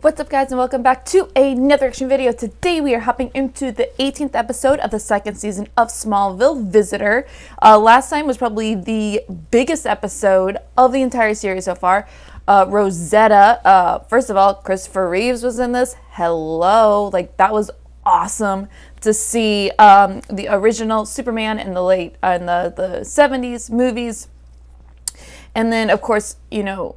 What's up, guys, and welcome back to another reaction video. Today we are hopping into the 18th episode of the second season of Smallville, Visitor. Last time was probably the biggest episode of the entire series so far. Rosetta, first of all, Christopher Reeves was in this. Hello, like that was awesome to see the original Superman in the the 70s movies. And then, of course, you know,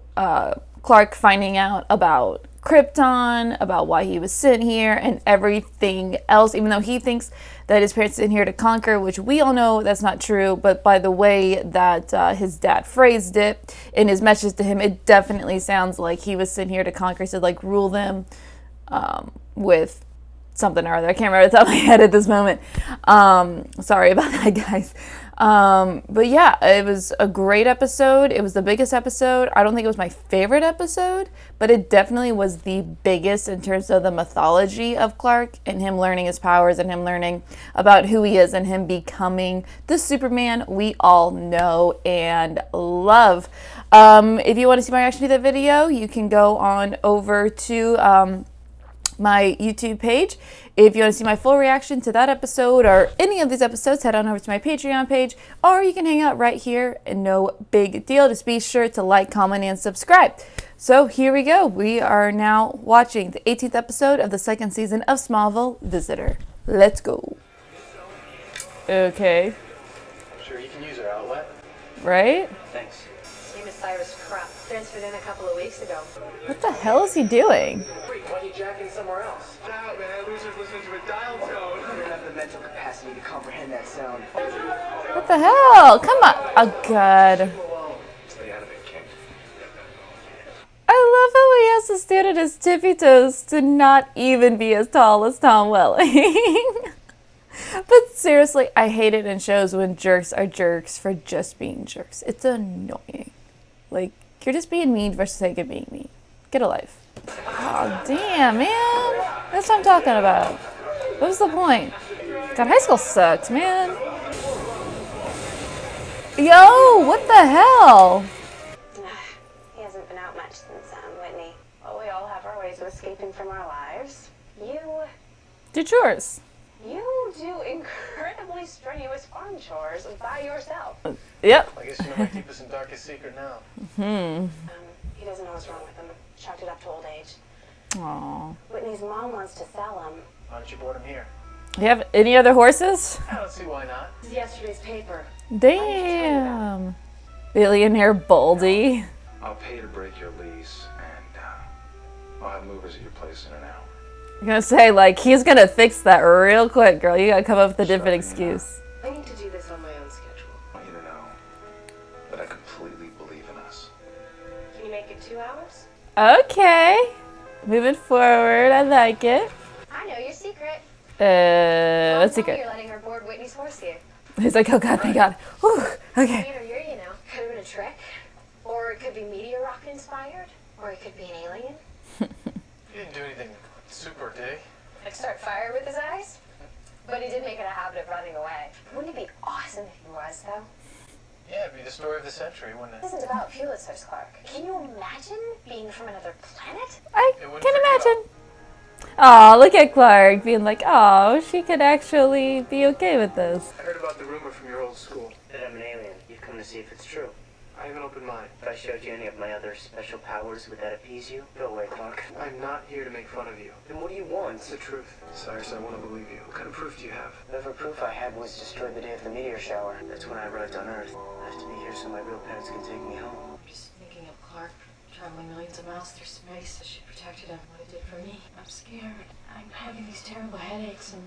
Clark finding out about Krypton, about why he was sent here and everything else, even though he thinks that his parents sent here to conquer, which we all know that's not true. But by the way that his dad phrased it in his message to him, it definitely sounds like he was sent here to conquer, so like rule them with something or other. I can't remember the top of my head at this moment. Sorry about that, guys. But yeah, it was a great episode. It was the biggest episode. I don't think it was my favorite episode, but it definitely was the biggest in terms of the mythology of Clark and him learning his powers and him learning about who he is and him becoming the Superman we all know and love. If you want to see my reaction to that video, you can go on over to my YouTube page. If you want to see my full reaction to that episode or any of these episodes, head on over to my Patreon page, or you can hang out right here, and no big deal. Just be sure to like, comment, and subscribe. So here we go. We are now watching the 18th episode of the second season of Smallville, Visitor. Let's go. Okay. Sure, you can use our outlet. Right? Thanks. Name is Cyrus. Transferred in a couple of weeks ago. What the hell is he doing? Why are you jacking somewhere else? Get out, man. Losers listening to a dial tone. I don't have the mental capacity to comprehend that sound. What the hell? Come on. Oh, God. Stay out of it, King. I love how he has to stand on his tippy toes to not even be as tall as Tom Welling. But seriously, I hate it in shows when jerks are jerks for just being jerks. It's annoying. Like, you're just being mean for the sake of being mean. Get a life. Oh, damn, man. That's what I'm talking about. What was the point? God, high school sucks, man. Yo, what the hell? He hasn't been out much since Whitney. Well, we all have our ways of escaping from our lives. You Do chores. do incredibly strenuous farm chores by yourself. Yep. I guess you know my deepest and darkest secret now. He doesn't know what's wrong with him. Chalked it up to old age. Aww. Whitney's mom wants to sell him. Why don't you board him here? You have any other horses? I don't see why not. This is yesterday's paper. Damn. Billionaire Baldy. I'll pay to break your lease, and I'll have movers at your place in an hour. I'm gonna say, like, he's gonna fix that real quick, girl. You gotta come up with a different excuse. I need to do this on my own schedule. I want you to know that I completely believe in us. Can you make it 2 hours? Okay. Moving forward, I like it. I know your secret. What's You're secret? letting her board Whitney's horse here. He's like, oh God, thank God. Whew. Okay. You're, you know, could have been a trick, or it could be meteor rocket inspired, or it could be an alien. He didn't do anything super, did he? Like start fire with his eyes? But he did make it a habit of running away. Wouldn't it be awesome if he was, though? Yeah, it'd be the story of the century, wouldn't it? This isn't about Pulitzer's Clark. Can you imagine being from another planet? I It wouldn't can freak you imagine. Oh, look at Clark being like, oh, she could actually be okay with this. I heard about the rumor from your old school. That I'm an alien. You've come to see if it's true. I have an open mind. If I showed you any of my other special powers, would that appease you? Go away, Clark. I'm not here to make fun of you. Then what do you want? It's the truth. Cyrus, I want to believe you. What kind of proof do you have? Whatever proof I had was destroyed the day of the meteor shower. That's when I arrived on Earth. I have to be here so my real parents can take me home. Just thinking of Clark traveling millions of miles through space as she protected him, what it did for me. I'm scared. I'm having these terrible headaches and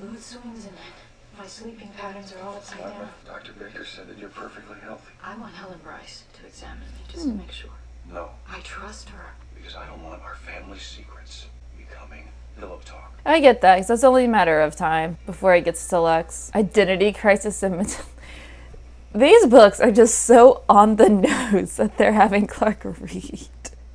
mood swings, and my sleeping patterns are all upside down. Dr. Baker said that you're perfectly healthy. I want Helen Bryce to examine me just to make sure. No, I trust her. because I don't want our family secrets becoming pillow talk. I get that, because that's only a matter of time before it gets to Lex. Identity Crisis and these books are just so on the nose that they're having Clark read.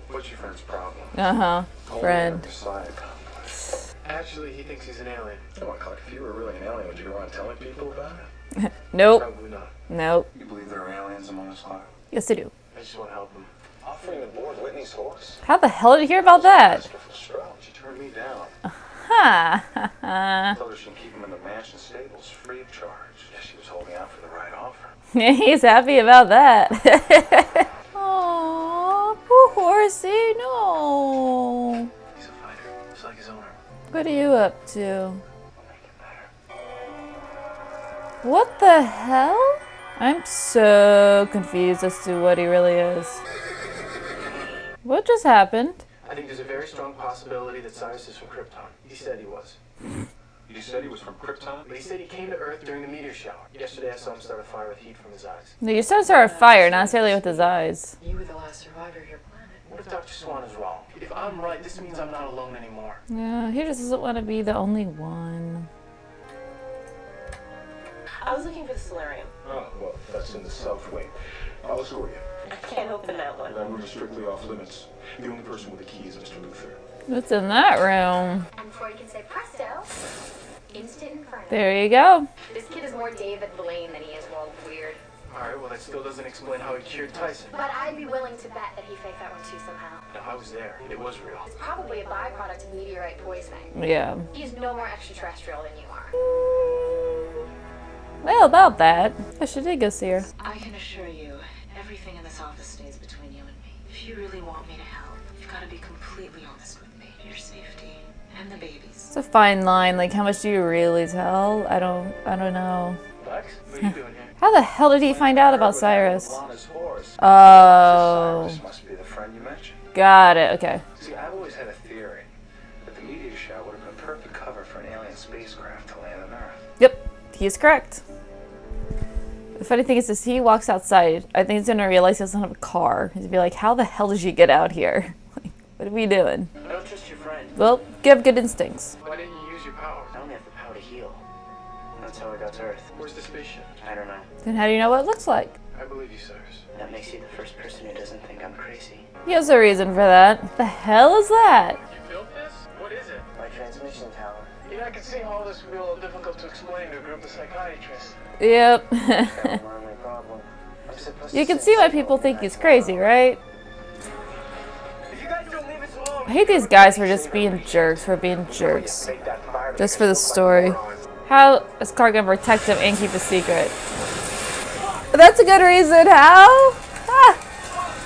What's your friend's problem? Friend. Messiah complex. Actually, he thinks he's an alien. Come on, Clark, if you were really an alien, would you go around telling people about it? Nope. Probably not. Nope. You believe there are aliens among us, Clark? Yes, I do. I just want to help him. offering to board Whitney's horse. How the hell did you hear about that? She turned me down. Ha! Told her she can keep him in the mansion stables free of charge. Yeah, she was holding out for the right offer. He's happy about that. Aww, poor horsey, no. He's a fighter, just like his owner. What are you up to? What the hell? I'm so confused as to what he really is. What just happened? I think there's a very strong possibility that Cyrus is from Krypton. He said he was. You said he was from Krypton? But he said he came to Earth during the meteor shower. Yesterday I saw him start a fire with heat from his eyes. No, you said start a fire, not necessarily with his eyes. You were the last survivor of your planet. What if Dr. Swan is wrong? If I'm right, this means I'm not alone anymore. Yeah, he just doesn't want to be the only one. I was looking for the solarium. Oh, well, that's in the south wing. I'll escort you. I can't open that one. That room is strictly off limits. The only person with the key is Mr. Luther. What's in that room? And before you can say presto, instant inferno. There you go. This kid is more David Blaine than he is Walt Weird. Alright, well that still doesn't explain how he cured Tyson. But I'd be willing to bet that he faked that one too somehow. No, I was there. It was real. It's probably a byproduct of meteorite poisoning. Yeah. He's no more extraterrestrial than you are. Well, about that. I should did go see her. I can assure you, everything in this office stays between you and me. If you really want me to help, you've got to be completely honest with me. Your safety and the babies. It's a fine line. Like, how much do you really tell? I don't know. Lex, what are you doing here? How the hell did he find out about Cyrus? Clana's horse. Oh, Cyrus must be the friend you mentioned. got it. Okay. See, I've always had a theory that the meteor shower would have been perfect cover for an alien spacecraft to land on Earth. Yep, he's correct. The funny thing is, he walks outside, I think he's gonna realize he doesn't have a car. He's gonna be like, how the hell did you get out here? Like, what are we doing? I don't trust your friend. Well, you have good instincts. Why didn't you use your powers? I only have the power to heal. That's how I got to Earth. Where's the spaceship? I don't know. Then how do you know what it looks like? I believe you, Cyrus. That makes you the first person who doesn't think I'm crazy. He has a reason for that. The hell is that? You built this? What is it? My transmission tower. You know, I can see how all this would be a little difficult to explain to a group of psychiatrists. Yep. That's my only problem. I'm supposed You to can say see why something people think that he's I crazy, know. right? If you guys don't leave us alone, I hate these guys for just being jerks, Just for the story. How is Clark gonna protect him and keep a secret? That's a good reason. How? Ah.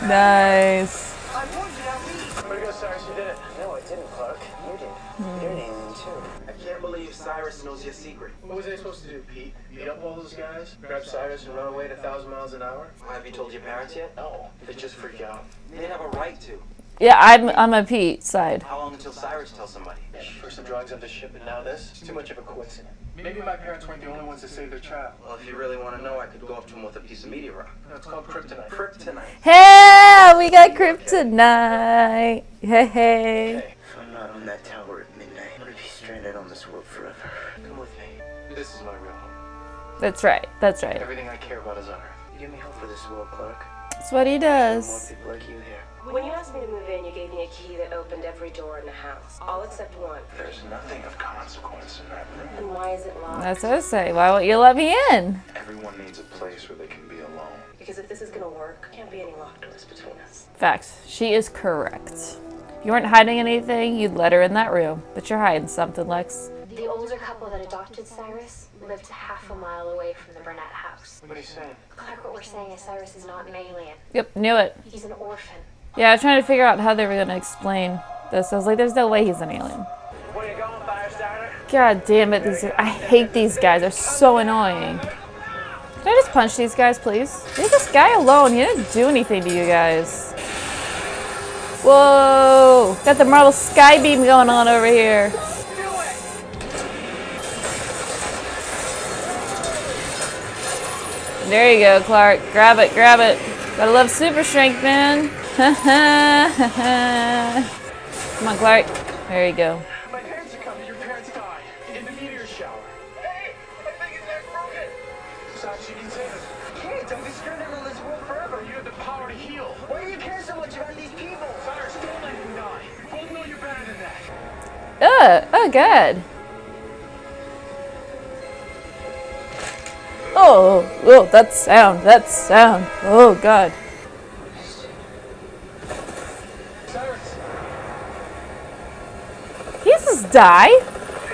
Nice. I warned you, not me. Way to go, Cyrus, you did it. No, I didn't, Clark. You did. You're an alien, too. I can't believe Cyrus knows your secret. What was I supposed to do, Pete? Beat up all those guys? Grab Cyrus and run away at 1,000 miles an hour? Have you told your parents yet? No, they just freak out. They'd have a right to. Yeah, I'm a Pete side. How long until Cyrus tells somebody? First the drugs on the ship and now this? It's too much of a coincidence. Maybe my parents weren't the only ones to save their child. Well, if you really want to know, I could go up to him with a piece of meteor rock. No, it's called kryptonite. Kryptonite. Hey, we got Kryptonite. Hey, hey. If I'm not on that tower at midnight, I'm gonna be stranded on this world forever. Come with me. This is my real home. That's right. That's right. Everything I care about is on Earth. You give me hope for this world, Clark. That's what he There's does. more people like you here. When you asked me to move in, you gave me a key that opened every door in the house, all except one. There's nothing of consequence in that room. And why is it locked? That's what I say. Why won't you let me in? Everyone needs a place where they can be alone. Because if this is gonna work, there can't be any locked doors between us. Facts. She is correct. If you weren't hiding anything, you'd let her in that room. But you're hiding something, Lex. The older couple that adopted Cyrus lived half a mile away from the Burnett house. What are you saying? Clark, what we're saying is Cyrus is not an alien. Yep, knew it. He's an orphan. Yeah, I was trying to figure out how they were going to explain this. I was like, there's no way he's an alien. Where you going, Firestarter? God damn it. I hate these guys. They're so annoying. Can I just punch these guys, please? Leave this guy alone. He didn't do anything to you guys. Whoa. Got the Marvel Sky Beam going on over here. There you go, Clark. Grab it, grab it. Gotta love super strength, man. Come on, Clark. There you go. My parents are coming. Your parents died in the meteor shower. Hey, I think his neck's broken. Besides, you can save us. Hey, don't be stranded on this world forever. You have the power to heal. Why do you care so much about these people? Cyrus, don't let him die. You both know you're better than that. Oh, God. Oh, that's sound. Oh, God. die?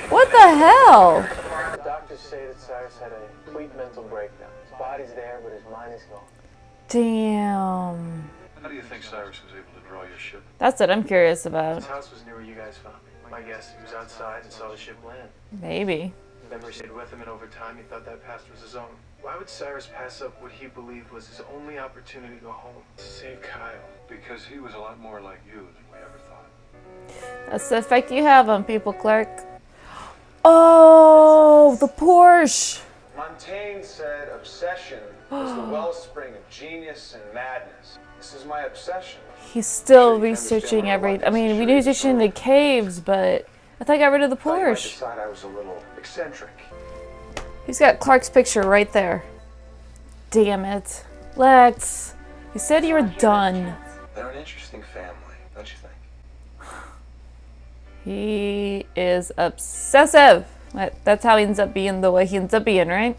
What the hell? The doctors say that Cyrus had a complete mental breakdown. His body's there, but his mind is gone. Damn. How do you think Cyrus was able to draw your ship? That's what I'm curious about. His house was near where you guys found me. My guess, he was outside and saw the ship land. Maybe. Memory stayed with him, and over time, he thought that past was his own. Why would Cyrus pass up what he believed was his only opportunity to go home? To save Kyle. Because he was a lot more like you than we ever thought. That's the effect you have on people, Clark. Oh, the Porsche. Montaigne said obsession is the wellspring of genius and madness. This is my obsession. He's still researching every. I mean, we knew he was researching the caves, but I thought I got rid of the I Porsche. decided I was a little eccentric. He's got Clark's picture right there. Damn it. Lex, you said you were done. They're an interesting family, don't you think? He is obsessive. That's how he ends up being the way he ends up being, right?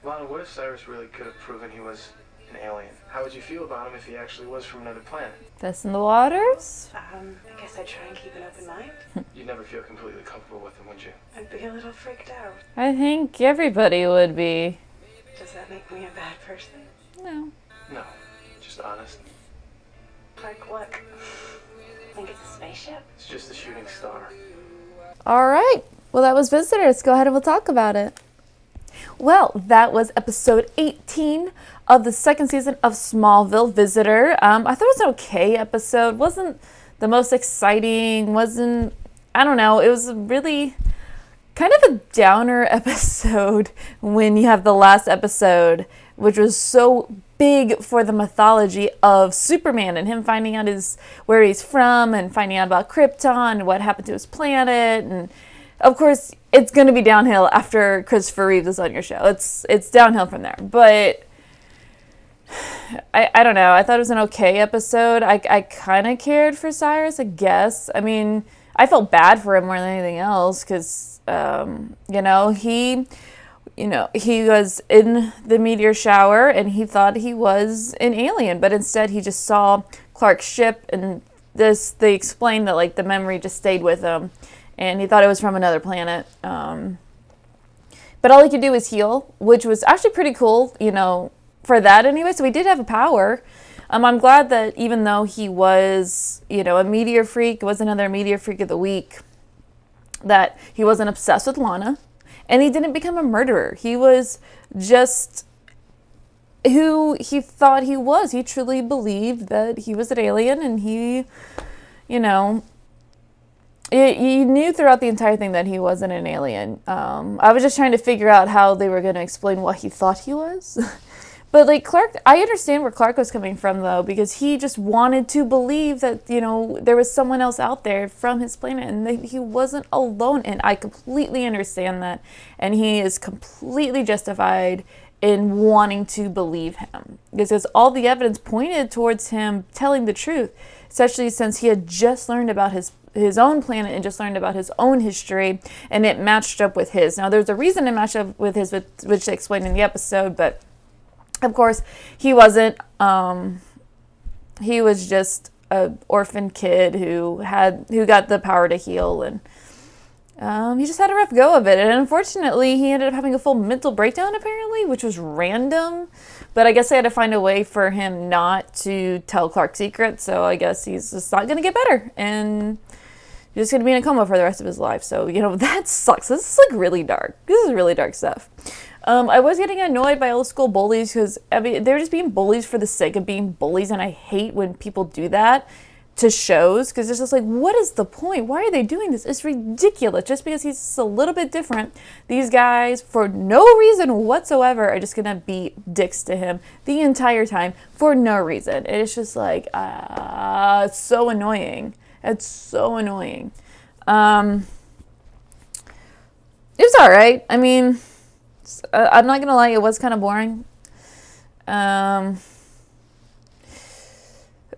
Lana, what if Cyrus really could have proven he was an alien? How would you feel about him if he actually was from another planet? Testing the waters? I guess I'd try and keep an open mind. You'd never feel completely comfortable with him, would you? I'd be a little freaked out. I think everybody would be. Does that make me a bad person? No. No, just honest. Like what? Think it's a spaceship? It's just a shooting star. All right. Well, that was Visitors. Go ahead and we'll talk about it. Well, that was episode 18 of the second season of Smallville, Visitor. I thought it was an okay episode. Wasn't the most exciting. I don't know. It was really kind of a downer episode when you have the last episode, which was so big for the mythology of Superman and him finding out where he's from and finding out about Krypton and what happened to his planet. And of course, it's going to be downhill after Christopher Reeves is on your show. It's downhill from there. But I don't know. I thought it was an okay episode. I kind of cared for Cyrus, I guess. I mean, I felt bad for him more than anything else because, he was in the meteor shower and he thought he was an alien, but instead he just saw Clark's ship and they explained that like the memory just stayed with him and he thought it was from another planet. But all he could do was heal, which was actually pretty cool, for that anyway. So he did have a power. I'm glad that even though he was, a meteor freak, was another meteor freak of the week, that he wasn't obsessed with Lana. And he didn't become a murderer. He was just who he thought he was. He truly believed that he was an alien, and he, you knew throughout the entire thing that he wasn't an alien. I was just trying to figure out how they were going to explain what he thought he was. But like Clark, I understand where Clark was coming from though, because he just wanted to believe that, there was someone else out there from his planet and that he wasn't alone. And I completely understand that. And he is completely justified in wanting to believe him because all the evidence pointed towards him telling the truth, especially since he had just learned about his own planet and just learned about his own history and it matched up with his. Now there's a reason it matched up with his, which they explained in the episode, but of course, he wasn't. He was just an orphan kid who got the power to heal, and he just had a rough go of it. And unfortunately, he ended up having a full mental breakdown, apparently, which was random. But I guess they had to find a way for him not to tell Clark's secret. So I guess he's just not going to get better, and he's just going to be in a coma for the rest of his life. So that sucks. This is like really dark. This is really dark stuff. I was getting annoyed by old school bullies because they're just being bullies for the sake of being bullies, and I hate when people do that to shows because it's just like, what is the point? Why are they doing this? It's ridiculous. Just because he's just a little bit different, these guys, for no reason whatsoever, are just gonna be dicks to him the entire time for no reason. It's just like, it's so annoying. It's so annoying. It was all right. I mean, I'm not gonna lie, it was kind of boring.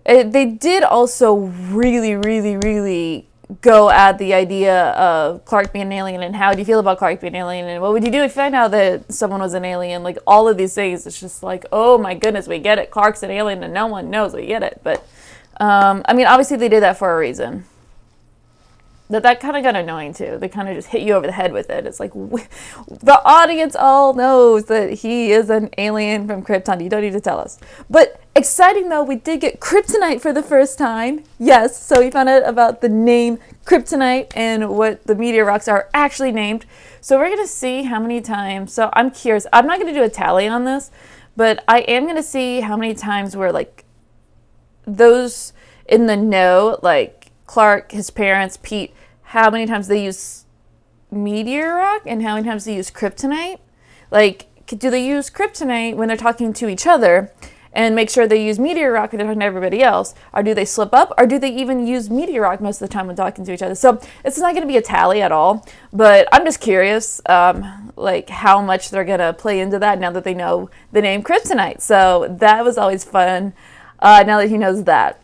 They did also really, really, really go at the idea of Clark being an alien and how do you feel about Clark being an alien and what would you do if you find out that someone was an alien? Like all of these things, it's just like, oh my goodness, we get it. Clark's an alien and no one knows, we get it. But I mean, obviously they did that for a reason. that kind of got annoying too. They kind of just hit you over the head with it. It's like the audience all knows that he is an alien from Krypton. You don't need to tell us. But exciting though, we did get Kryptonite for the first time. Yes, so we found out about the name Kryptonite and what the meteor rocks are actually named. So we're going to see how many times. So I'm curious. I'm not going to do a tally on this, but I am going to see how many times we're like those in the know, like Clark, his parents, Pete, how many times they use meteor rock and how many times they use kryptonite. Like, do they use kryptonite when they're talking to each other and make sure they use meteor rock when they're talking to everybody else? Or do they slip up? Or do they even use meteor rock most of the time when talking to each other? So it's not going to be a tally at all, but I'm just curious, like how much they're going to play into that now that they know the name Kryptonite. So that was always fun, now that he knows that.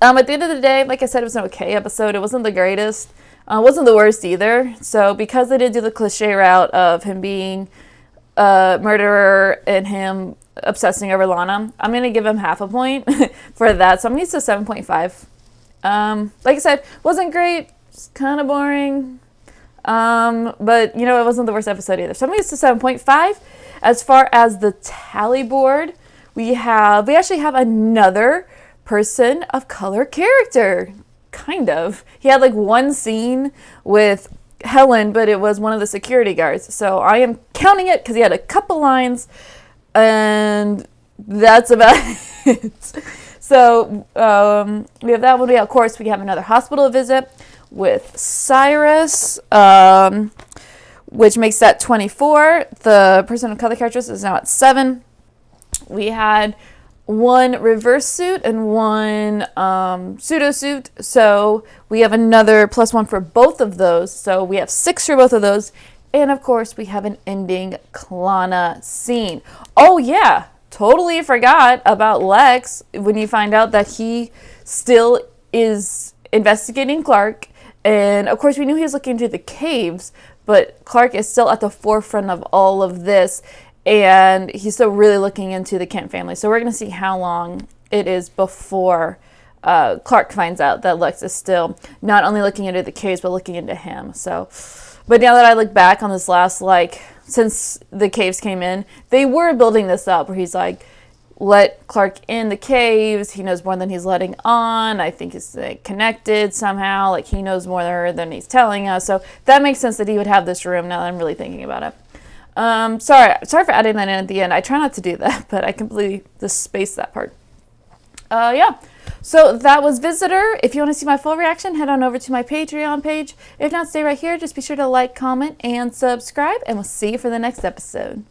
At the end of the day, like I said, it was an okay episode. It wasn't the greatest. It wasn't the worst either. So because they did do the cliche route of him being a murderer and him obsessing over Lana, I'm going to give him half a point for that. So I'm going to use a 7.5. Like I said, wasn't great. It's kind of boring. But, you know, it wasn't the worst episode either. So I'm going to use a 7.5. As far as the tally board, we actually have another person of color character, kind of. He had like one scene with Helen, but it was one of the security guards. So I am counting it because he had a couple lines, and that's about it. So we have that one. Of course, we have another hospital visit with Cyrus, which makes that 24. The person of color characters is now at 7. We had one reverse suit and one pseudo suit. So we have another +1 for both of those. So we have 6 for both of those. And of course, we have an ending Clana scene. Oh yeah, totally forgot about Lex when you find out that he still is investigating Clark. And of course, we knew he was looking into the caves, but Clark is still at the forefront of all of this. And he's still really looking into the Kent family. So we're going to see how long it is before Clark finds out that Lex is still not only looking into the caves, but looking into him. So, but now that I look back on this last, since the caves came in, they were building this up where he's like, let Clark in the caves. He knows more than he's letting on. I think it's connected somehow. Like he knows more than he's telling us. So that makes sense that he would have this room now that I'm really thinking about it. Sorry for adding that in at the end. I try not to do that, but I completely just spaced that part. Yeah. So that was Visitor. If you want to see my full reaction, head on over to my Patreon page. If not, stay right here. Just be sure to like, comment, and subscribe, and we'll see you for the next episode.